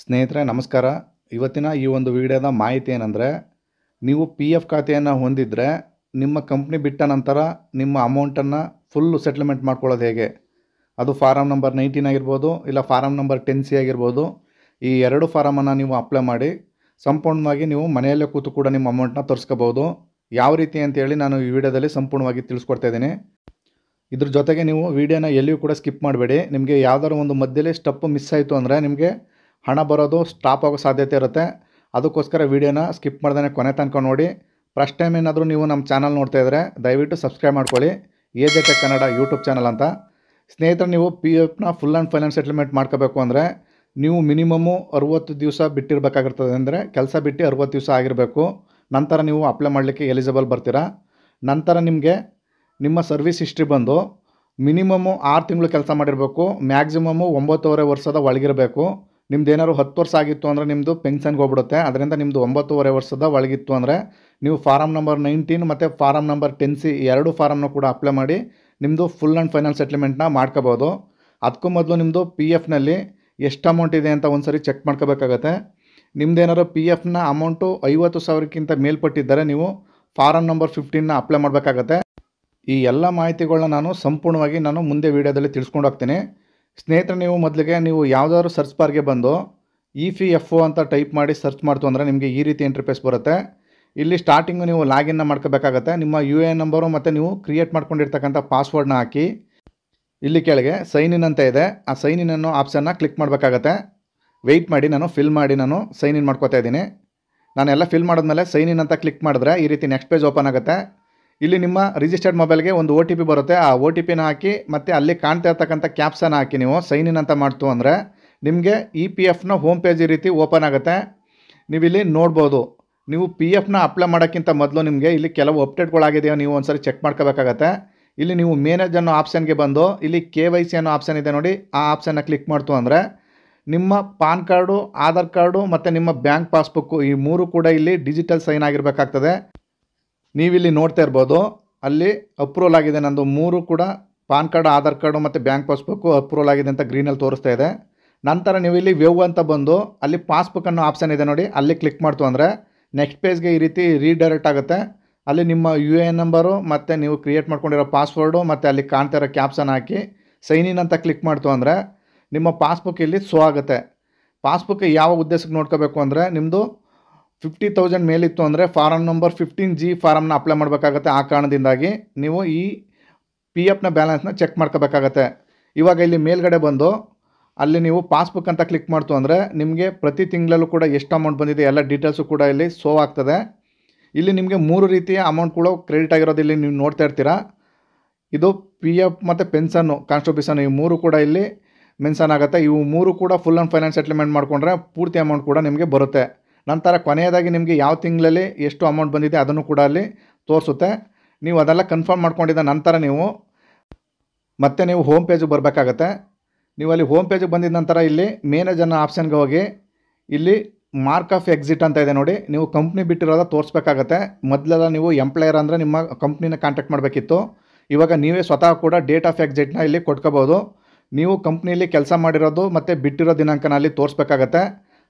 ಸ್ನೇಹಿತರೆ ನಮಸ್ಕಾರ. ಇವತ್ತಿನ ಈ ಒಂದು ವಿಡಿಯೋದ ಮಾಹಿತಿ ಏನಂದರೆ, ನೀವು ಪಿ ಎಫ್ ಖಾತೆಯನ್ನು ಹೊಂದಿದ್ದರೆ ನಿಮ್ಮ ಕಂಪ್ನಿ ಬಿಟ್ಟ ನಂತರ ನಿಮ್ಮ ಅಮೌಂಟನ್ನು ಫುಲ್ಲು ಸೆಟ್ಲ್ಮೆಂಟ್ ಮಾಡ್ಕೊಳ್ಳೋದು ಹೇಗೆ, ಅದು ಫಾರಮ್ ನಂಬರ್ 19 ಆಗಿರ್ಬೋದು, ಇಲ್ಲ ಫಾರಮ್ ನಂಬರ್ 10C ಆಗಿರ್ಬೋದು. ಈ ಎರಡು ಫಾರಮನ್ನು ನೀವು ಅಪ್ಲೈ ಮಾಡಿ ಸಂಪೂರ್ಣವಾಗಿ ನೀವು ಮನೆಯಲ್ಲೇ ಕೂತು ಕೂಡ ನಿಮ್ಮ ಅಮೌಂಟನ್ನ ತೋರಿಸ್ಕೋಬೋದು. ಯಾವ ರೀತಿ ಅಂತೇಳಿ ನಾನು ಈ ವಿಡಿಯೋದಲ್ಲಿ ಸಂಪೂರ್ಣವಾಗಿ ತಿಳಿಸ್ಕೊಡ್ತಾ ಇದ್ದೀನಿ. ಇದ್ರ ಜೊತೆಗೆ ನೀವು ವಿಡಿಯೋನ ಎಲ್ಲಿಯೂ ಕೂಡ ಸ್ಕಿಪ್ ಮಾಡಬೇಡಿ. ನಿಮಗೆ ಯಾವ್ದಾದ್ರು ಒಂದು ಮಧ್ಯದಲ್ಲಿ ಸ್ಟೆಪ್ ಮಿಸ್ ಆಯಿತು ಅಂದರೆ ನಿಮಗೆ ಹಣ ಬರೋದು ಸ್ಟಾಪ್ ಆಗೋ ಸಾಧ್ಯತೆ ಇರುತ್ತೆ. ಅದಕ್ಕೋಸ್ಕರ ವಿಡಿಯೋನ ಸ್ಕಿಪ್ ಮಾಡ್ದೇ ಕೊನೆ ತನಕ ನೋಡಿ. ಫಸ್ಟ್ ಟೈಮ್ ಏನಾದರೂ ನೀವು ನಮ್ಮ ಚಾನಲ್ ನೋಡ್ತಾ ಇದ್ದರೆ ದಯವಿಟ್ಟು ಸಬ್ಸ್ಕ್ರೈಬ್ ಮಾಡ್ಕೊಳ್ಳಿ, AJ tech Kannada YouTube channel ಅಂತ. ಸ್ನೇಹಿತರೆ, ನೀವು ಪಿ ಎಫ್ನ ಫುಲ್ ಆ್ಯಂಡ್ ಫೈನಲ್ ಸೆಟ್ಲ್ಮೆಂಟ್ ಮಾಡ್ಕೋಬೇಕು ಅಂದರೆ ನೀವು ಮಿನಿಮಮ್ಮು 60 ದಿವಸ ಬಿಟ್ಟಿರಬೇಕಾಗಿರ್ತದೆ. ಅಂದರೆ ಕೆಲಸ ಬಿಟ್ಟು 60 ದಿವಸ ಆಗಿರಬೇಕು. ನಂತರ ನೀವು ಅಪ್ಲೈ ಮಾಡಲಿಕ್ಕೆ ಎಲಿಜಿಬಲ್ ಬರ್ತೀರಾ. ನಂತರ ನಿಮಗೆ ನಿಮ್ಮ ಸರ್ವಿಸ್ ಹಿಸ್ಟ್ರಿ ಬಂದು ಮಿನಿಮಮ್ಮು 6 ತಿಂಗಳು ಕೆಲಸ ಮಾಡಿರಬೇಕು, ಮ್ಯಾಕ್ಸಿಮಮ್ಮು 9.5 ವರ್ಷದ ಒಳಗಿರಬೇಕು. ನಿಮ್ದು ಏನಾದ್ರು 10 ವರ್ಷ ಆಗಿತ್ತು ಅಂದರೆ ನಿಮ್ಮದು ಪೆನ್ಷನ್ಗೆ ಹೋಗ್ಬಿಡುತ್ತೆ. ಅದರಿಂದ ನಿಮ್ಮದು 9.5 ವರ್ಷದ ಒಳಗಿತ್ತು ಅಂದರೆ ನೀವು ಫಾರಮ್ ನಂಬರ್ 19 ಮತ್ತು ಫಾರಮ್ ನಂಬರ್ 10C ಎರಡು ಫಾರಮ್ನ ಕೂಡ ಅಪ್ಲೈ ಮಾಡಿ ನಿಮ್ಮದು ಫುಲ್ ಆ್ಯಂಡ್ ಫೈನಲ್ ಸೆಟ್ಲ್ಮೆಂಟ್ನ ಮಾಡ್ಕೋಬೋದು. ಅದಕ್ಕೂ ಮೊದಲು ನಿಮ್ಮದು ಪಿ ಎಫ್ನಲ್ಲಿ ಎಷ್ಟು ಅಮೌಂಟ್ ಇದೆ ಅಂತ ಒಂದು ಸರಿ ಚೆಕ್ ಮಾಡ್ಕೋಬೇಕಾಗತ್ತೆ. ನಿಮ್ಮದೇನಾದ್ರು ಪಿ ಎಫ್ನ ಅಮೌಂಟು 50,000ಕ್ಕಿಂತ ಮೇಲ್ಪಟ್ಟಿದ್ದರೆ ನೀವು ಫಾರಮ್ ನಂಬರ್ 15ನ ಅಪ್ಲೈ ಮಾಡಬೇಕಾಗತ್ತೆ. ಈ ಎಲ್ಲ ಮಾಹಿತಿಗಳನ್ನ ನಾನು ಸಂಪೂರ್ಣವಾಗಿ ಮುಂದೆ ವೀಡಿಯೋದಲ್ಲಿ ತಿಳಿಸ್ಕೊಂಡು ಹೋಗ್ತೀನಿ. ಸ್ನೇಹಿತರೆ, ನೀವು ಮೊದಲಿಗೆ ನೀವು ಯಾವುದಾದ್ರು ಸರ್ಚ್ ಬಾರ್ಗೆ ಬಂದು EPFO ಅಂತ ಟೈಪ್ ಮಾಡಿ ಸರ್ಚ್ ಮಾಡ್ತು ಅಂದರೆ ನಿಮಗೆ ಈ ರೀತಿ ಇಂಟರ್ಫೇಸ್ ಬರುತ್ತೆ. ಇಲ್ಲಿ ಸ್ಟಾರ್ಟಿಂಗು ನೀವು ಲಾಗಿನ್ನ ಮಾಡ್ಕೋಬೇಕಾಗತ್ತೆ. ನಿಮ್ಮ UAN ನಂಬರು ಮತ್ತು ನೀವು ಕ್ರಿಯೇಟ್ ಮಾಡ್ಕೊಂಡಿರ್ತಕ್ಕಂಥ ಪಾಸ್ವರ್ಡ್ನ ಹಾಕಿ ಇಲ್ಲಿ ಕೆಳಗೆ ಸೈನ್ ಇನ್ ಅಂತ ಇದೆ, ಆ ಸೈನ್ ಇನ್ ಅನ್ನೋ ಆಪ್ಷನ್ನ ಕ್ಲಿಕ್ ಮಾಡಬೇಕಾಗತ್ತೆ. ವೆಯ್ಟ್ ಮಾಡಿ, ನಾನು ಫಿಲ್ ಮಾಡಿ ಸೈನ್ ಇನ್ ಮಾಡ್ಕೋತಾ ಇದ್ದೀನಿ. ನಾನೆಲ್ಲ ಫಿಲ್ ಮಾಡಿದ್ಮೇಲೆ ಸೈನ್ ಇನ್ ಅಂತ ಕ್ಲಿಕ್ ಮಾಡಿದ್ರೆ ಈ ರೀತಿ ನೆಕ್ಸ್ಟ್ ಪೇಜ್ ಓಪನ್ ಆಗುತ್ತೆ. ಇಲ್ಲಿ ನಿಮ್ಮ ರಿಜಿಸ್ಟರ್ಡ್ ಮೊಬೈಲ್ಗೆ ಒಂದು OTP ಬರುತ್ತೆ. ಆ OTPನ ಹಾಕಿ ಮತ್ತು ಅಲ್ಲಿ ಕಾಣ್ತಾ ಇರ್ತಕ್ಕಂಥ ಕ್ಯಾಪ್ಸನ್ನ ಹಾಕಿ ನೀವು ಸೈನ್ ಇನ್ ಅಂತ ಮಾಡ್ತು ಅಂದರೆ ನಿಮಗೆ EPFನ ಹೋಮ್ ಪೇಜ್ ಈ ರೀತಿ ಓಪನ್ ಆಗುತ್ತೆ. ನೀವು ಇಲ್ಲಿ ನೋಡ್ಬೋದು. ನೀವು ಪಿ ಎಫ್ನ ಅಪ್ಲೈ ಮಾಡೋಕ್ಕಿಂತ ಮೊದಲು ನಿಮಗೆ ಇಲ್ಲಿ ಕೆಲವು ಅಪ್ಡೇಟ್ಗಳಾಗಿದೆಯೋ ನೀವು ಒಂದು ಸರಿ ಚೆಕ್ ಮಾಡ್ಕೋಬೇಕಾಗತ್ತೆ. ಇಲ್ಲಿ ನೀವು ಮೇನೇಜ್ ಅನ್ನೋ ಆಪ್ಷನ್ಗೆ ಬಂದು ಇಲ್ಲಿ KYC ಅನ್ನೋ ಆಪ್ಷನ್ ಇದೆ ನೋಡಿ, ಆ ಆಪ್ಷನ್ನ ಕ್ಲಿಕ್ ಮಾಡ್ತು ಅಂದರೆ ನಿಮ್ಮ ಪಾನ್ ಕಾರ್ಡು, ಆಧಾರ್ ಕಾರ್ಡು ಮತ್ತು ನಿಮ್ಮ ಬ್ಯಾಂಕ್ ಪಾಸ್ಬುಕ್ಕು ಈ ಮೂರು ಕೂಡ ಇಲ್ಲಿ ಡಿಜಿಟಲ್ ಸೈನ್ ಆಗಿರಬೇಕಾಗ್ತದೆ. ನೀವಿಲ್ಲಿ ನೋಡ್ತಾ ಇರ್ಬೋದು, ಅಲ್ಲಿ ಅಪ್ರೂವಲ್ ಆಗಿದೆ. ನಂದು ಮೂರು ಕೂಡ ಪಾನ್ ಕಾರ್ಡು, ಆಧಾರ್ ಕಾರ್ಡು ಮತ್ತು ಬ್ಯಾಂಕ್ ಪಾಸ್ಬುಕ್ಕು ಅಪ್ರೂವಲ್ ಆಗಿದೆ ಅಂತ ಗ್ರೀನಲ್ಲಿ ತೋರಿಸ್ತಾ ಇದೆ. ನಂತರ ನೀವು ಇಲ್ಲಿ ವೇವ್ ಅಂತ ಬಂದು ಅಲ್ಲಿ ಪಾಸ್ಬುಕ್ ಅನ್ನೋ ಆಪ್ಷನ್ ಇದೆ ನೋಡಿ, ಅಲ್ಲಿ ಕ್ಲಿಕ್ ಮಾಡ್ತು ಅಂದರೆ ನೆಕ್ಸ್ಟ್ ಪೇಜ್ಗೆ ಈ ರೀತಿ ರೀಡೈರೆಕ್ಟ್ ಆಗುತ್ತೆ. ಅಲ್ಲಿ ನಿಮ್ಮ UAN ನಂಬರು ಮತ್ತು ನೀವು ಕ್ರಿಯೇಟ್ ಮಾಡ್ಕೊಂಡಿರೋ ಪಾಸ್ವರ್ಡು ಮತ್ತು ಅಲ್ಲಿ ಕಾಣ್ತಾ ಇರೋ ಕ್ಯಾಪ್ಸನ್ ಹಾಕಿ ಸೈನ್ ಇನ್ ಅಂತ ಕ್ಲಿಕ್ ಮಾಡ್ತು ಅಂದರೆ ನಿಮ್ಮ ಪಾಸ್ಬುಕ್ ಇಲ್ಲಿ ಶೋ ಆಗುತ್ತೆ. ಪಾಸ್ಬುಕ್ ಯಾವ ಉದ್ದೇಶಕ್ಕೆ ನೋಡ್ಕೋಬೇಕು ಅಂದರೆ ನಿಮ್ಮದು 50,000 ಮೇಲಿತ್ತು ಅಂದರೆ ಫಾರಮ್ ನಂಬರ್ 15G ಫಾರಮ್ನ ಅಪ್ಲೈ ಮಾಡಬೇಕಾಗತ್ತೆ. ಆ ಕಾರಣದಿಂದಾಗಿ ನೀವು ಈ ಪಿ ಎಫ್ನ ಬ್ಯಾಲೆನ್ಸ್ನ ಚೆಕ್ ಮಾಡ್ಕೋಬೇಕಾಗತ್ತೆ. ಇವಾಗ ಇಲ್ಲಿ ಮೇಲ್ಗಡೆ ಬಂದು ಅಲ್ಲಿ ನೀವು ಪಾಸ್ಬುಕ್ ಅಂತ ಕ್ಲಿಕ್ ಮಾಡ್ತು ಅಂದರೆ ನಿಮಗೆ ಪ್ರತಿ ತಿಂಗಳಲ್ಲೂ ಕೂಡ ಎಷ್ಟು ಅಮೌಂಟ್ ಬಂದಿದೆ ಎಲ್ಲ ಡೀಟೇಲ್ಸು ಕೂಡ ಇಲ್ಲಿ ಶೋ ಆಗ್ತದೆ. ಇಲ್ಲಿ ನಿಮಗೆ 3 ರೀತಿಯ ಅಮೌಂಟ್ಗಳು ಕ್ರೆಡಿಟ್ ಆಗಿರೋದು ಇಲ್ಲಿ ನೀವು ನೋಡ್ತಾ ಇರ್ತೀರಾ. ಇದು PF ಮತ್ತು ಪೆನ್ಷನ್ನು, ಕಾನ್ಸ್ಟ್ರಿಬ್ಯೂಷನ್ ಈ ಮೂರು ಕೂಡ ಇಲ್ಲಿ ಮೆನ್ಷನ್ ಆಗುತ್ತೆ. ಇವು ಮೂರು ಕೂಡ ಫುಲ್ ಆ್ಯಂಡ್ ಫೈನಲ್ ಸೆಟ್ಲ್ಮೆಂಟ್ ಮಾಡಿಕೊಂಡ್ರೆ ಪೂರ್ತಿ ಅಮೌಂಟ್ ಕೂಡ ನಿಮಗೆ ಬರುತ್ತೆ. ನಂತರ ಕೊನೆಯದಾಗಿ ನಿಮಗೆ ಯಾವ ತಿಂಗಳಲ್ಲಿ ಎಷ್ಟು ಅಮೌಂಟ್ ಬಂದಿದೆ ಅದನ್ನು ಕೂಡ ಅಲ್ಲಿ ತೋರಿಸುತ್ತೆ. ನೀವು ಅದೆಲ್ಲ ಕನ್ಫರ್ಮ್ ಮಾಡ್ಕೊಂಡಿದ್ದ ನಂತರ ನೀವು ಹೋಮ್ ಪೇಜಿಗೆ ಬರಬೇಕಾಗತ್ತೆ. ನೀವು ಅಲ್ಲಿ ಹೋಮ್ ಪೇಜಿಗೆ ಬಂದಿದ್ದ ನಂತರ ಇಲ್ಲಿ ಮೇನೇಜ್ ಅನ್ನೋ ಆಪ್ಷನ್ಗೆ ಹೋಗಿ ಇಲ್ಲಿ ಮಾರ್ಕ್ ಆಫ್ ಎಕ್ಸಿಟ್ ಅಂತ ಇದೆ ನೋಡಿ, ನೀವು ಕಂಪ್ನಿ ಬಿಟ್ಟಿರೋದ ತೋರಿಸ್ಬೇಕಾಗತ್ತೆ. ಮೊದಲೆಲ್ಲ ನೀವು ಎಂಪ್ಲಾಯರ್ ಅಂದರೆ ನಿಮ್ಮ ಕಂಪ್ನಿನ ಕಾಂಟ್ಯಾಕ್ಟ್ ಮಾಡಬೇಕಿತ್ತು. ಇವಾಗ ನೀವೇ ಸ್ವತಃ ಕೂಡ ಡೇಟ್ ಆಫ್ ಎಕ್ಸಿಟ್ನ ಇಲ್ಲಿ ಕೊಟ್ಕೋಬೋದು. ನೀವು ಕಂಪ್ನಿಯಲ್ಲಿ ಕೆಲಸ ಮಾಡಿರೋದು ಮತ್ತು ಬಿಟ್ಟಿರೋ ದಿನಾಂಕನ ಅಲ್ಲಿ ತೋರಿಸ್ಬೇಕಾಗತ್ತೆ.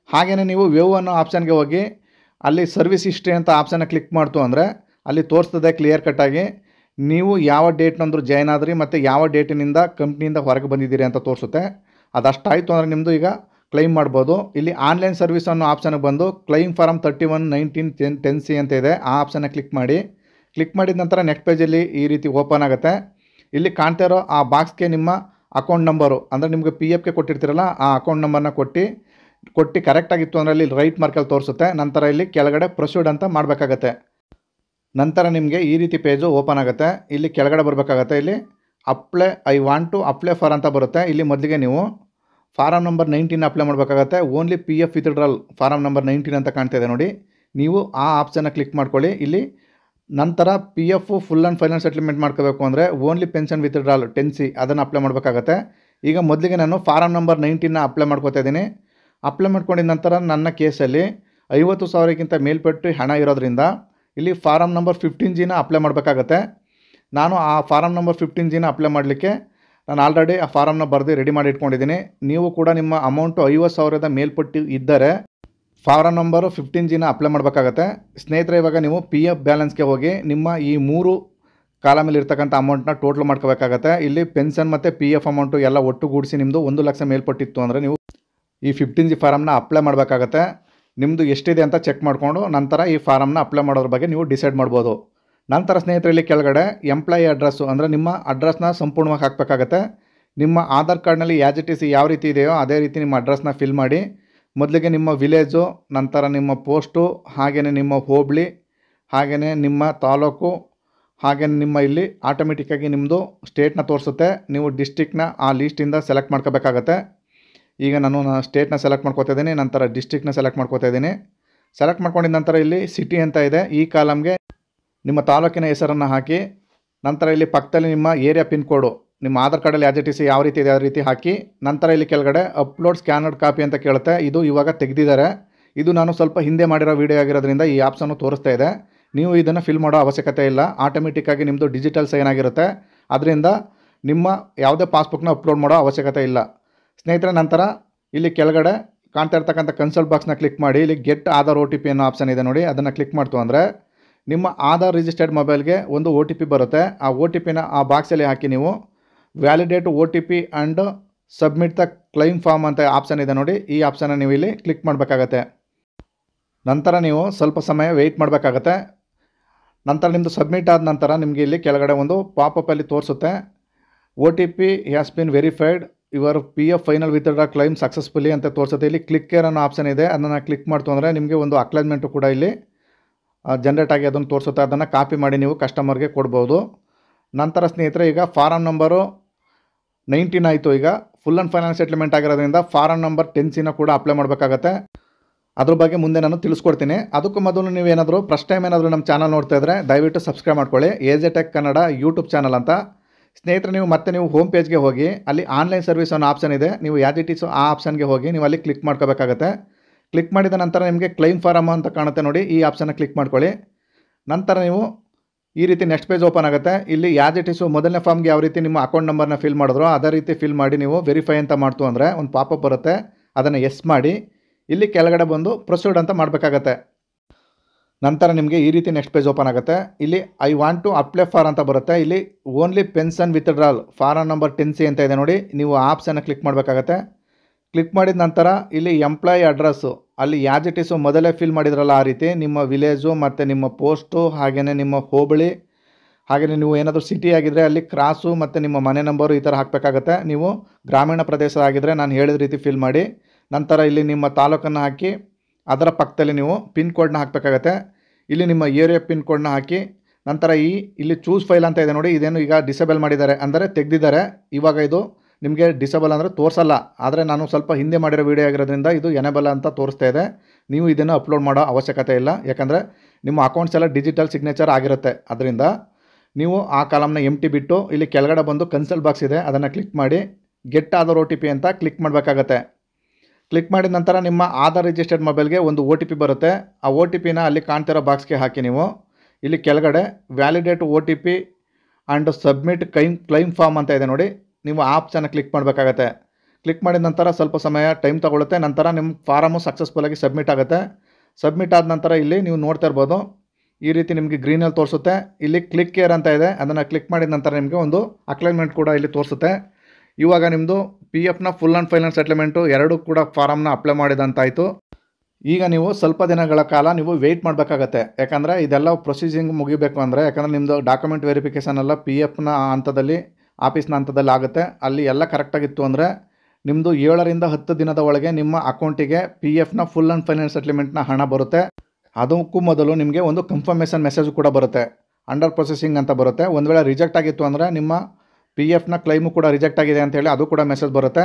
ಹಾಗೆಯೇ ನೀವು ವೇವ್ ಅನ್ನೋ ಆಪ್ಷನ್ಗೆ ಹೋಗಿ ಅಲ್ಲಿ ಸರ್ವಿಸ್ ಹಿಸ್ಟ್ರಿ ಅಂತ ಆಪ್ಷನ್ನ ಕ್ಲಿಕ್ ಮಾಡ್ತು ಅಂದರೆ ಅಲ್ಲಿ ತೋರಿಸ್ತದೆ ಕ್ಲಿಯರ್ ಕಟ್ಟಾಗಿ ನೀವು ಯಾವ ಡೇಟ್ನಂದ್ರೂ ಜಾಯ್ನ್ ಆದ್ರಿ ಮತ್ತು ಯಾವ ಡೇಟಿನಿಂದ ಕಂಪ್ನಿಯಿಂದ ಹೊರಗೆ ಬಂದಿದ್ದೀರಿ ಅಂತ ತೋರಿಸುತ್ತೆ. ಅದಷ್ಟಾಯಿತು ಅಂದರೆ ನಿಮ್ಮದು ಈಗ ಕ್ಲೈಮ್ ಮಾಡ್ಬೋದು. ಇಲ್ಲಿ ಆನ್ಲೈನ್ ಸರ್ವಿಸ್ ಅನ್ನೋ ಆಪ್ಷನ್ಗೆ ಬಂದು ಕ್ಲೈಮ್ ಫಾರಮ್ 31 19 10C ಅಂತ ಇದೆ, ಆ ಆಪ್ಷನ್ನ ಕ್ಲಿಕ್ ಮಾಡಿ. ಕ್ಲಿಕ್ ಮಾಡಿದ ನಂತರ ನೆಕ್ಸ್ಟ್ ಪೇಜಲ್ಲಿ ಈ ರೀತಿ ಓಪನ್ ಆಗುತ್ತೆ. ಇಲ್ಲಿ ಕಾಣ್ತಾ ಇರೋ ಆ ಬಾಕ್ಸ್ಗೆ ನಿಮ್ಮ ಅಕೌಂಟ್ ನಂಬರು ಅಂದರೆ ನಿಮಗೆ ಪಿ ಎಫ್ಗೆ ಕೊಟ್ಟಿರ್ತೀರಲ್ಲ ಆ ಅಕೌಂಟ್ ನಂಬರ್ನ ಕೊಟ್ಟು ಕರೆಕ್ಟಾಗಿತ್ತು ಅಂದರೆ ಅಲ್ಲಿ ರೈಟ್ ಮಾರ್ಕಲ್ಲಿ ತೋರಿಸುತ್ತೆ. ನಂತರ ಇಲ್ಲಿ ಕೆಳಗಡೆ ಪ್ರೊಸೀಡ್ ಅಂತ ಮಾಡಬೇಕಾಗತ್ತೆ. ನಂತರ ನಿಮಗೆ ಈ ರೀತಿ ಪೇಜು ಓಪನ್ ಆಗುತ್ತೆ. ಇಲ್ಲಿ ಕೆಳಗಡೆ ಬರಬೇಕಾಗತ್ತೆ. ಇಲ್ಲಿ I want to apply for ಅಂತ ಬರುತ್ತೆ. ಇಲ್ಲಿ ಮೊದಲಿಗೆ ನೀವು ಫಾರಮ್ ನಂಬರ್ 19 ಅಪ್ಲೈ ಮಾಡಬೇಕಾಗತ್ತೆ. Only PF withdrawal form number 19 ಅಂತ ಕಾಣ್ತಾ ಇದೆ ನೋಡಿ, ನೀವು ಆ ಆಪ್ಷನ್ನ ಕ್ಲಿಕ್ ಮಾಡ್ಕೊಳ್ಳಿ. ಇಲ್ಲಿ ನಂತರ PF full and final settlement ಮಾಡ್ಕೋಬೇಕು ಅಂದರೆ ಓನ್ಲಿ ಪೆನ್ಷನ್ ವಿತ್ಡ್ರಾಲ್ 10C ಅದನ್ನು ಅಪ್ಲೈ ಮಾಡಬೇಕಾಗತ್ತೆ. ಈಗ ಮೊದಲಿಗೆ ನಾನು ಫಾರಮ್ ನಂಬರ್ 19ನ ಅಪ್ಲೈ ಮಾಡ್ಕೋತಾ ಇದ್ದೀನಿ. ಅಪ್ಲೈ ಮಾಡ್ಕೊಂಡಿದ ನಂತರ ನನ್ನ ಕೇಸಲ್ಲಿ 50,000ಕ್ಕಿಂತ ಮೇಲ್ಪಟ್ಟು ಹಣ ಇರೋದ್ರಿಂದ ಇಲ್ಲಿ ಫಾರಮ್ ನಂಬರ್ 15Gನ ಅಪ್ಲೈ ಮಾಡಬೇಕಾಗತ್ತೆ. ನಾನು ಆ ಫಾರಮ್ ನಂಬರ್ 15Gನ ಅಪ್ಲೈ ಮಾಡಲಿಕ್ಕೆ ನಾನು ಆಲ್ರೆಡಿ ಆ ಫಾರಮ್ನ ಬರೆದು ರೆಡಿ ಮಾಡಿ ಇಟ್ಕೊಂಡಿದ್ದೀನಿ. ನೀವು ಕೂಡ ನಿಮ್ಮ ಅಮೌಂಟು 50,000 ಮೇಲ್ಪಟ್ಟು ಇದ್ದರೆ ಫಾರಮ್ ನಂಬರು 15Gನ ಅಪ್ಲೈ ಮಾಡಬೇಕಾಗತ್ತೆ. ಸ್ನೇಹಿತರೆ, ಇವಾಗ ನೀವು PF ಬ್ಯಾಲೆನ್ಸ್ಗೆ ಹೋಗಿ ನಿಮ್ಮ ಈ 3 ಕಾಲಮಲ್ಲಿ ಇರ್ತಕ್ಕಂಥ ಅಮೌಂಟ್ನ ಟೋಟಲ್ ಮಾಡ್ಕೋಬೇಕಾಗತ್ತೆ. ಇಲ್ಲಿ ಪೆನ್ಷನ್ ಮತ್ತು PF ಅಮೌಂಟು ಎಲ್ಲ ಒಟ್ಟುಗೂಡಿಸಿ ನಿಮ್ಮದು 1 ಲಕ್ಷ ಮೇಲ್ಪಟ್ಟಿತ್ತು ಅಂದರೆ ನೀವು ಈ 15G ಫಾರಮ್ನ ಅಪ್ಲೈ ಮಾಡಬೇಕಾಗತ್ತೆ. ನಿಮ್ಮದು ಎಷ್ಟಿದೆ ಅಂತ ಚೆಕ್ ಮಾಡಿಕೊಂಡು ನಂತರ ಈ ಫಾರಮ್ನ ಅಪ್ಲೈ ಮಾಡೋದ್ರ ಬಗ್ಗೆ ನೀವು ಡಿಸೈಡ್ ಮಾಡ್ಬೋದು. ನಂತರ ಸ್ನೇಹಿತರಲ್ಲಿ ಕೆಳಗಡೆ ಎಂಪ್ಲಾಯಿ ಅಡ್ರೆಸ್ಸು ಅಂದರೆ ನಿಮ್ಮ ಅಡ್ರೆಸ್ನ ಸಂಪೂರ್ಣವಾಗಿ ಹಾಕಬೇಕಾಗತ್ತೆ. ನಿಮ್ಮ ಆಧಾರ್ ಕಾರ್ಡ್ನಲ್ಲಿ ಆ್ಯಸ್ ಇಟ್ ಈಸ್ ಯಾವ ರೀತಿ ಇದೆಯೋ ಅದೇ ರೀತಿ ನಿಮ್ಮ ಅಡ್ರೆಸ್ನ ಫಿಲ್ ಮಾಡಿ. ಮೊದಲಿಗೆ ನಿಮ್ಮ ವಿಲೇಜು, ನಂತರ ನಿಮ್ಮ ಪೋಸ್ಟು, ಹಾಗೆಯೇ ನಿಮ್ಮ ಹೋಬಳಿ, ಹಾಗೆಯೇ ನಿಮ್ಮ ತಾಲೂಕು, ಹಾಗೆಯೇ ನಿಮ್ಮ ಇಲ್ಲಿ ಆಟೋಮೆಟಿಕ್ಕಾಗಿ ನಿಮ್ಮದು ಸ್ಟೇಟ್ನ ತೋರಿಸುತ್ತೆ. ನೀವು ಡಿಸ್ಟಿಕ್ನ ಆ ಲೀಸ್ಟಿಂದ ಸೆಲೆಕ್ಟ್ ಮಾಡ್ಕೋಬೇಕಾಗತ್ತೆ. ಈಗ ನಾನು ಸ್ಟೇಟ್ನ ಸೆಲೆಕ್ಟ್ ಮಾಡ್ಕೋತಾ ಇದ್ದೀನಿ, ನಂತರ ಡಿಸ್ಟಿಕ್ನ ಸೆಲೆಕ್ಟ್ ಮಾಡ್ಕೋತಾ ಇದ್ದೀನಿ. ಸೆಲೆಕ್ಟ್ ಮಾಡ್ಕೊಂಡಿದ್ದ ನಂತರ ಇಲ್ಲಿ ಸಿಟಿ ಅಂತ ಇದೆ, ಈ ಕಾಲಮ್ಗೆ ನಿಮ್ಮ ತಾಲೂಕಿನ ಹೆಸರನ್ನು ಹಾಕಿ. ನಂತರ ಇಲ್ಲಿ ಪಕ್ಕದಲ್ಲಿ ನಿಮ್ಮ ಏರಿಯಾ ಪಿನ್ ಕೋಡು, ನಿಮ್ಮ ಆಧಾರ್ ಕಾರ್ಡಲ್ಲಿ ಆ್ಯಸ್ ಇಟ್ ಈಸ್ ಯಾವ ರೀತಿ ಇದೆ ಆ ರೀತಿ ಹಾಕಿ. ನಂತರ ಇಲ್ಲಿ ಕೆಳಗಡೆ ಅಪ್ಲೋಡ್ ಸ್ಕ್ಯಾನರ್ಡ್ ಕಾಪಿ ಅಂತ ಕೇಳುತ್ತೆ. ಇದು ಇವಾಗ ತೆಗೆದಿದ್ದಾರೆ. ಇದು ನಾನು ಸ್ವಲ್ಪ ಹಿಂದೆ ಮಾಡಿರೋ ವೀಡಿಯೋ ಆಗಿರೋದ್ರಿಂದ ಈ ಆಪ್ಷನ್ನು ತೋರಿಸ್ತಾ ಇದೆ. ನೀವು ಇದನ್ನು ಫಿಲ್ ಮಾಡೋ ಅವಶ್ಯಕತೆ ಇಲ್ಲ. ಆಟೋಮೆಟಿಕ್ಕಾಗಿ ನಿಮ್ಮದು ಡಿಜಿಟಲ್ ಸೈನ್ ಆಗಿರುತ್ತೆ. ಅದರಿಂದ ನಿಮ್ಮ ಯಾವುದೇ ಪಾಸ್ಬುಕ್ನ ಅಪ್ಲೋಡ್ ಮಾಡೋ ಅವಶ್ಯಕತೆ ಇಲ್ಲ. ಸ್ನೇಹಿತರೆ, ನಂತರ ಇಲ್ಲಿ ಕೆಳಗಡೆ ಕಾಣ್ತಾ ಇರ್ತಕ್ಕಂಥ ಕನ್ಸಲ್ಟ್ ಬಾಕ್ಸ್ನ ಕ್ಲಿಕ್ ಮಾಡಿ. ಇಲ್ಲಿ ಗೆಟ್ ಆಧಾರ್ OTP ಅನ್ನೋ ಆಪ್ಷನ್ ಇದೆ ನೋಡಿ, ಅದನ್ನು ಕ್ಲಿಕ್ ಮಾಡ್ತು ಅಂದರೆ ನಿಮ್ಮ ಆಧಾರ್ ರಿಜಿಸ್ಟರ್ಡ್ ಮೊಬೈಲ್ಗೆ ಒಂದು OTP ಬರುತ್ತೆ. ಆ OTPನ ಆ ಬಾಕ್ಸಲ್ಲಿ ಹಾಕಿ ನೀವು validate OTP and submit the claim form ಅಂತ ಆಪ್ಷನ್ ಇದೆ ನೋಡಿ, ಈ ಆಪ್ಷನ್ನ ನೀವು ಇಲ್ಲಿ ಕ್ಲಿಕ್ ಮಾಡಬೇಕಾಗತ್ತೆ. ನಂತರ ನೀವು ಸ್ವಲ್ಪ ಸಮಯ ವೆಯ್ಟ್ ಮಾಡಬೇಕಾಗತ್ತೆ. ನಂತರ ನಿಮ್ಮದು ಸಬ್ಮಿಟ್ ಆದ ನಂತರ ನಿಮಗೆ ಇಲ್ಲಿ ಕೆಳಗಡೆ ಒಂದು ಪಾಪಪ್ಪಲ್ಲಿ ತೋರಿಸುತ್ತೆ, OTP has been verified, your PF final withdraw claim successfully ಅಂತ ತೋರಿಸುತ್ತೆ. ಇಲ್ಲಿ ಕ್ಲಿಕ್ ಕೇರ್ ಅನ್ನೋ ಆಪ್ಷನ್ ಇದೆ, ಅದನ್ನು ಕ್ಲಿಕ್ ಮಾಡ್ತು ಅಂದರೆ ನಿಮಗೆ ಒಂದು ಅಕ್ಲಾಜ್ಮೆಂಟು ಕೂಡ ಇಲ್ಲಿ ಜನ್ರೇಟ್ ಆಗಿ ಅದನ್ನು ತೋರಿಸುತ್ತೆ. ಅದನ್ನು ಕಾಪಿ ಮಾಡಿ ನೀವು ಕಸ್ಟಮರ್ಗೆ ಕೊಡ್ಬೋದು. ನಂತರ ಸ್ನೇಹಿತರೆ, ಈಗ ಫಾರಮ್ ನಂಬರು 19 ಆಯಿತು. ಈಗ ಫುಲ್ ಆ್ಯಂಡ್ ಫೈನಲ್ ಸೆಟ್ಲ್ಮೆಂಟ್ ಆಗಿರೋದ್ರಿಂದ ಫಾರಮ್ ನಂಬರ್ 10Cನ ಕೂಡ ಅಪ್ಲೈ ಮಾಡಬೇಕಾಗತ್ತೆ. ಅದ್ರ ಬಗ್ಗೆ ಮುಂದೆ ನಾನು ತಿಳಿಸ್ಕೊಡ್ತೀನಿ. ಅದಕ್ಕೂ ಮೊದಲು ನೀವೇನಾದರೂ ಫಸ್ಟ್ ಟೈಮ್ ಏನಾದರೂ ನಮ್ಮ ಚಾನಲ್ ನೋಡ್ತಾ ಇದ್ದರೆ ದಯವಿಟ್ಟು ಸಬ್ಸ್ಕ್ರೈಬ್ ಮಾಡ್ಕೊಳ್ಳಿ. AJ Tech Kannada YouTube channel ಅಂತ. ಸ್ನೇಹಿತರೆ, ನೀವು ಹೋಮ್ ಪೇಜ್ಗೆ ಹೋಗಿ ಅಲ್ಲಿ ಆನ್ಲೈನ್ ಸರ್ವಿಸ್ ಅನ್ನೋ ಆಪ್ಷನ್ ಇದೆ, ನೀವು ಆ್ಯಸ್ ಇಟ್ ಈಸ್ ಆ ಆಪ್ಷನ್ಗೆ ಹೋಗಿ ನೀವು ಅಲ್ಲಿ ಕ್ಲಿಕ್ ಮಾಡ್ಕೋಬೇಕಾಗತ್ತೆ. ಕ್ಲಿಕ್ ಮಾಡಿದ ನಂತರ ನಿಮಗೆ ಕ್ಲೈಮ್ ಫಾರಮ್ ಅಂತ ಕಾಣುತ್ತೆ ನೋಡಿ, ಈ ಆಪ್ಷನ್ನ ಕ್ಲಿಕ್ ಮಾಡ್ಕೊಳ್ಳಿ. ನಂತರ ನೀವು ಈ ರೀತಿ ನೆಕ್ಸ್ಟ್ ಪೇಜ್ ಓಪನ್ ಆಗುತ್ತೆ. ಇಲ್ಲಿ ಆ್ಯಸ್ ಇಟ್ ಈಸು ಮೊದಲನೇ ಫಾರ್ಮ್ಗೆ ಯಾವ ರೀತಿ ನಿಮ್ಮ ಅಕೌಂಟ್ ನಂಬರ್ನ ಫಿಲ್ ಮಾಡಿದ್ರೋ ಅದೇ ರೀತಿ ಫಿಲ್ ಮಾಡಿ ನೀವು ವೆರಿಫೈ ಅಂತ ಮಾಡ್ತು ಅಂದರೆ ಒಂದು ಪಾಪಪ್ ಬರುತ್ತೆ, ಅದನ್ನು ಎಸ್ ಮಾಡಿ ಇಲ್ಲಿ ಕೆಳಗಡೆ ಬಂದು ಪ್ರೊಸೀಡ್ ಅಂತ ಮಾಡಬೇಕಾಗತ್ತೆ. ನಂತರ ನಿಮಗೆ ಈ ರೀತಿ ನೆಕ್ಸ್ಟ್ ಪೇಜ್ ಓಪನ್ ಆಗುತ್ತೆ. ಇಲ್ಲಿ I want to apply for ಅಂತ ಬರುತ್ತೆ. ಇಲ್ಲಿ only pension withdrawal form number 10C ಅಂತ ಇದೆ ನೋಡಿ, ನೀವು ಆ ಆಪ್ಷನ್ನ ಕ್ಲಿಕ್ ಮಾಡಬೇಕಾಗತ್ತೆ. ಕ್ಲಿಕ್ ಮಾಡಿದ ನಂತರ ಇಲ್ಲಿ ಎಂಪ್ಲಾಯಿ ಅಡ್ರೆಸ್ಸು ಅಲ್ಲಿ ಆ್ಯಸ್ ಇಟ್ ಈಸು ಮೊದಲೇ ಫಿಲ್ ಮಾಡಿದ್ರಲ್ಲ ಆ ರೀತಿ ನಿಮ್ಮ ವಿಲೇಜು ಮತ್ತು ನಿಮ್ಮ ಪೋಸ್ಟು, ಹಾಗೆಯೇ ನಿಮ್ಮ ಹೋಬಳಿ, ಹಾಗೆಯೇ ನೀವು ಏನಾದರೂ ಸಿಟಿ ಆಗಿದ್ದರೆ ಅಲ್ಲಿ ಕ್ರಾಸು ಮತ್ತು ನಿಮ್ಮ ಮನೆ ನಂಬರು ಈ ಥರ ಹಾಕಬೇಕಾಗತ್ತೆ. ನೀವು ಗ್ರಾಮೀಣ ಪ್ರದೇಶ ಆಗಿದ್ದರೆ ನಾನು ಹೇಳಿದ ರೀತಿ ಫಿಲ್ ಮಾಡಿ. ನಂತರ ಇಲ್ಲಿ ನಿಮ್ಮ ತಾಲೂಕನ್ನು ಹಾಕಿ ಅದರ ಪಕ್ಕದಲ್ಲಿ ನೀವು ಪಿನ್ ಕೋಡ್ನ ಹಾಕಬೇಕಾಗತ್ತೆ. ಇಲ್ಲಿ ನಿಮ್ಮ ಏರಿಯಾ ಪಿನ್ ಕೋಡ್ನ ಹಾಕಿ. ನಂತರ ಇಲ್ಲಿ ಚೂಸ್ ಫೈಲ್ ಅಂತ ಇದೆ ನೋಡಿ, ಇದೇನು ಈಗ ಡಿಸೇಬಲ್ ಮಾಡಿದ್ದಾರೆ ಅಂದರೆ ತೆಗೆದಿದ್ದಾರೆ. ಇವಾಗ ಇದು ನಿಮಗೆ ಡಿಸೇಬಲ್ ಅಂದರೆ ತೋರಿಸಲ್ಲ, ಆದರೆ ನಾನು ಸ್ವಲ್ಪ ಹಿಂದೆ ಮಾಡಿರೋ ವೀಡಿಯೋ ಆಗಿರೋದ್ರಿಂದ ಇದು ಎನೇಬಲ್ ಅಂತ ತೋರಿಸ್ತಾ ಇದೆ. ನೀವು ಇದನ್ನು ಅಪ್ಲೋಡ್ ಮಾಡೋ ಅವಶ್ಯಕತೆ ಇಲ್ಲ, ಯಾಕಂದರೆ ನಿಮ್ಮ ಅಕೌಂಟ್ಸ್ ಎಲ್ಲ ಡಿಜಿಟಲ್ ಸಿಗ್ನೇಚರ್ ಆಗಿರುತ್ತೆ. ಅದರಿಂದ ನೀವು ಆ ಕಾಲಮ್ನ ಎಂಟಿ ಬಿಟ್ಟು ಇಲ್ಲಿ ಕೆಳಗಡೆ ಬಂದು ಕನ್ಸಲ್ಟ್ ಬಾಕ್ಸ್ ಇದೆ, ಅದನ್ನು ಕ್ಲಿಕ್ ಮಾಡಿ ಗೆಟ್ ಆಧಾರ್ OTP ಅಂತ ಕ್ಲಿಕ್ ಮಾಡಬೇಕಾಗತ್ತೆ. ಕ್ಲಿಕ್ ಮಾಡಿದ ನಂತರ ನಿಮ್ಮ ಆಧಾರ್ ರಿಜಿಸ್ಟರ್ಡ್ ಮೊಬೈಲ್ಗೆ ಒಂದು OTP ಬರುತ್ತೆ. ಆ OTPನ ಅಲ್ಲಿ ಕಾಣ್ತಿರೋ ಬಾಕ್ಸ್ಗೆ ಹಾಕಿ ನೀವು ಇಲ್ಲಿ ಕೆಳಗಡೆ validate OTP and submit claim form ಅಂತ ಇದೆ ನೋಡಿ, ನೀವು ಆ ಆಪ್ಷನ್ನ ಕ್ಲಿಕ್ ಮಾಡಬೇಕಾಗತ್ತೆ. ಕ್ಲಿಕ್ ಮಾಡಿದ ನಂತರ ಸ್ವಲ್ಪ ಸಮಯ ಟೈಮ್ ತಗೊಳುತ್ತೆ. ನಂತರ ನಿಮ್ಮ ಫಾರಮು ಸಕ್ಸಸ್ಫುಲ್ಲಾಗಿ ಸಬ್ಮಿಟ್ ಆಗುತ್ತೆ. ಸಬ್ಮಿಟ್ ಆದ ನಂತರ ಇಲ್ಲಿ ನೀವು ನೋಡ್ತಾ ಇರ್ಬೋದು, ಈ ರೀತಿ ನಿಮಗೆ ಗ್ರೀನಲ್ಲಿ ತೋರಿಸುತ್ತೆ. ಇಲ್ಲಿ ಕ್ಲಿಕ್ ಕೇರ್ ಅಂತ ಇದೆ, ಅದನ್ನು ಕ್ಲಿಕ್ ಮಾಡಿದ ನಂತರ ನಿಮಗೆ ಒಂದು ಅಕ್ಲೈನ್ಮೆಂಟ್ ಕೂಡ ಇಲ್ಲಿ ತೋರಿಸುತ್ತೆ. ಇವಾಗ ನಿಮ್ಮದು PFನ ಫುಲ್ ಆ್ಯಂಡ್ ಫೈನಲ್ ಸೆಟ್ಲ್ಮೆಂಟು ಎರಡೂ ಕೂಡ ಫಾರಮ್ನ ಅಪ್ಲೈ ಮಾಡಿದಂತಾಯಿತು. ಈಗ ನೀವು ಸ್ವಲ್ಪ ದಿನಗಳ ಕಾಲ ನೀವು ವೆಯ್ಟ್ ಮಾಡಬೇಕಾಗತ್ತೆ, ಯಾಕಂದರೆ ಇದೆಲ್ಲ ಪ್ರೊಸೀಜಿಂಗ್ ಮುಗಿಬೇಕು ಅಂದರೆ, ಯಾಕಂದರೆ ನಿಮ್ಮದು ಡಾಕ್ಯುಮೆಂಟ್ ವೆರಿಫಿಕೇಷನ್ ಎಲ್ಲ PFನ ಹಂತದಲ್ಲಿ ಆಫೀಸ್ನ ಹಂತದಲ್ಲಿ ಆಗುತ್ತೆ. ಅಲ್ಲಿ ಎಲ್ಲ ಕರೆಕ್ಟಾಗಿತ್ತು ಅಂದರೆ ನಿಮ್ಮದು 7 ರಿಂದ 10 ದಿನದ ಒಳಗೆ ನಿಮ್ಮ ಅಕೌಂಟಿಗೆ PFನ ಫುಲ್ ಆ್ಯಂಡ್ ಫೈನಲ್ ಸೆಟ್ಲ್ಮೆಂಟ್ನ ಹಣ ಬರುತ್ತೆ. ಅದಕ್ಕೂ ಮೊದಲು ನಿಮಗೆ ಒಂದು ಕನ್ಫರ್ಮೇಷನ್ ಮೆಸೇಜ್ ಕೂಡ ಬರುತ್ತೆ, ಅಂಡರ್ ಪ್ರೊಸೆಸಿಂಗ್ ಅಂತ ಬರುತ್ತೆ. ಒಂದು ವೇಳೆ ರಿಜೆಕ್ಟ್ ಆಗಿತ್ತು ಅಂದರೆ ನಿಮ್ಮ PFನ ಕ್ಲೈಮು ಕೂಡ ರಿಜೆಕ್ಟ್ ಆಗಿದೆ ಅಂತೇಳಿ ಅದು ಕೂಡ ಮೆಸೇಜ್ ಬರುತ್ತೆ.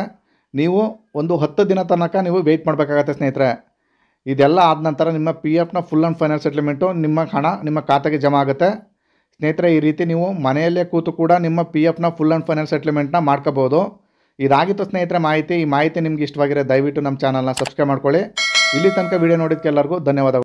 ನೀವು ಒಂದು 10 ದಿನ ತನಕ ನೀವು ವೆಯ್ಟ್ ಮಾಡಬೇಕಾಗತ್ತೆ ಸ್ನೇಹಿತರೆ. ಇದೆಲ್ಲ ಆದ ನಂತರ ನಿಮ್ಮ PFನ ಫುಲ್ ಆ್ಯಂಡ್ ಫೈನಲ್ ಸೆಟ್ಲ್ಮೆಂಟು ನಿಮ್ಮ ಹಣ ನಿಮ್ಮ ಖಾತೆಗೆ ಜಮಾ ಆಗುತ್ತೆ. ಸ್ನೇಹಿತರೆ, ಈ ರೀತಿ ನೀವು ಮನೆಯಲ್ಲೇ ಕೂತು ಕೂಡ ನಿಮ್ಮ PFನ ಫುಲ್ ಆ್ಯಂಡ್ ಫೈನಲ್ ಸೆಟ್ಲ್ಮೆಂಟ್ನ ಮಾಡ್ಕೋಬೋದು. ಇದಾಗಿತ್ತು ಸ್ನೇಹಿತರೆ ಮಾಹಿತಿ. ಈ ಮಾಹಿತಿ ನಿಮ್ಗೆ ಇಷ್ಟವಾಗಿರೋ ದಯವಿಟ್ಟು ನಮ್ಮ ಚಾನಲ್ನ ಸಬ್ಸ್ಕ್ರೈಬ್ ಮಾಡ್ಕೊಳ್ಳಿ. ಇಲ್ಲಿ ತನಕ ವಿಡಿಯೋ ನೋಡಿದ್ದಕ್ಕೆಲ್ಲರಿಗೂ ಧನ್ಯವಾದಗಳು.